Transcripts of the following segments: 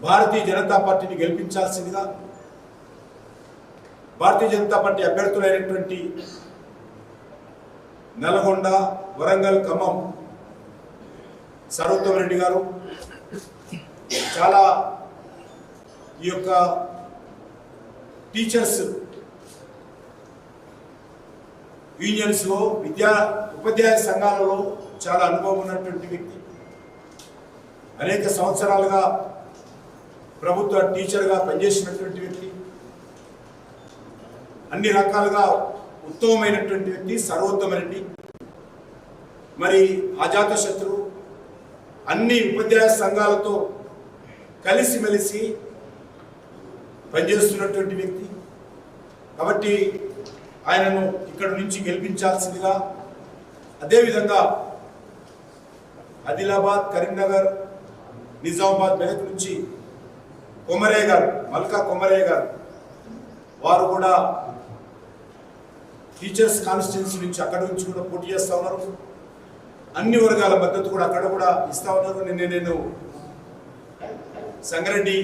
భారతీయ జనతా పార్టీని గెలిపించాల్సిందిగా భారతీయ జనతా పార్టీ అభ్యర్థులైనటువంటి నల్గొండ, వరంగల్, ఖమ్మం సర్వోత్తమ రెడ్డి గారు చాలా ఈ యొక్క టీచర్స్ యూనియన్స్లో ఉపాధ్యాయ సంఘాలలో చాలా అనుభవం ఉన్నటువంటి వ్యక్తి. అనేక సంవత్సరాలుగా ప్రభుత్వ టీచర్గా పనిచేసినటువంటి వ్యక్తి. అన్ని రకాలుగా ఉత్తమమైనటువంటి వ్యక్తి సర్వోత్తమ రెడ్డి. మరి అజాత శత్రువు, అన్ని ఉపాధ్యాయ సంఘాలతో కలిసిమెలిసి పనిచేస్తున్నటువంటి వ్యక్తి. కాబట్టి ఆయనను ఇక్కడి నుంచి గెలిపించాల్సిందిగా, అదేవిధంగా ఆదిలాబాద్, కరీంనగర్, నిజామాబాద్, మెదక్ నుంచి కొమరయ్య గారు, మల్కా కొమరయ్య గారు, వారు కూడా టీచర్స్ కాన్స్టిట్యున్సీ నుంచి అక్కడి నుంచి కూడా పోటీ చేస్తూ ఉన్నారు. అన్ని వర్గాల మద్దతు కూడా అక్కడ కూడా ఇస్తూ ఉన్నారు. నేను సంగారెడ్డి,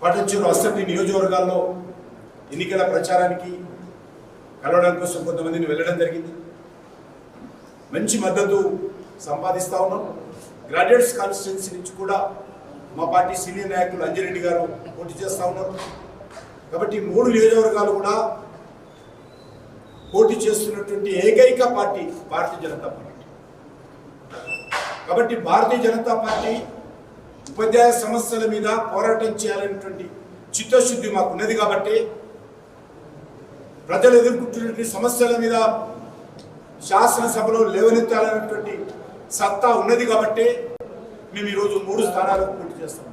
పటంచెరు, అసెంబ్లీ నియోజకవర్గాల్లో ఎన్నికల ప్రచారానికి కలవడం కోసం కొంతమందిని వెళ్ళడం జరిగింది. మంచి మద్దతు సంపాదిస్తూ ఉన్నాం. గ్రాడ్యుయేట్స్ కాన్స్టిట్యున్సీ నుంచి కూడా మా పార్టీ సీనియర్ నాయకులు అంజిరెడ్డి గారు పోటీ చేస్తూ ఉన్నారు. కాబట్టి 3 నియోజకవర్గాలు కూడా పోటీ చేస్తున్నటువంటి ఏకైక పార్టీ భారతీయ జనతా పార్టీ. కాబట్టి భారతీయ జనతా పార్టీ ఉపాధ్యాయ సమస్యల మీద పోరాటం చేయాలనేటువంటి చిత్తశుద్ధి మాకు ఉన్నది. కాబట్టి ప్రజలు ఎదుర్కొంటున్నటువంటి సమస్యల మీద శాసనసభలో లేవనెత్తాలనేటువంటి సత్తా ఉన్నది. కాబట్టి మేము ఈరోజు 3 స్థానాలకు పోటీ చేస్తాం.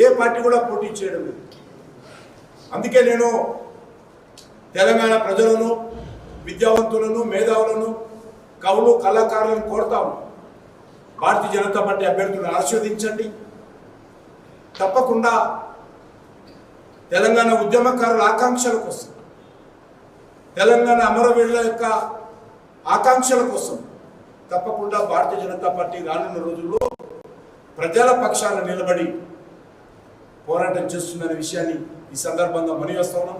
ఏ పార్టీ కూడా పోటీ చేయడం లేదు. అందుకే నేను తెలంగాణ ప్రజలను, విద్యావంతులను, మేధావులను, కవులు, కళాకారులను కోరుతాను, భారతీయ జనతా పార్టీ అభ్యర్థులను ఆశీర్వదించండి. తప్పకుండా తెలంగాణ ఉద్యమకారుల ఆకాంక్షల కోసం, తెలంగాణ అమరవీరుల యొక్క ఆకాంక్షల కోసం తప్పకుండా భారతీయ జనతా పార్టీ రానున్న రోజుల్లో ప్రజల పక్షాన నిలబడి పోరాటం చేస్తుందనే విషయాన్ని ఈ సందర్భంగా మనవి చేస్తా ఉన్నాం.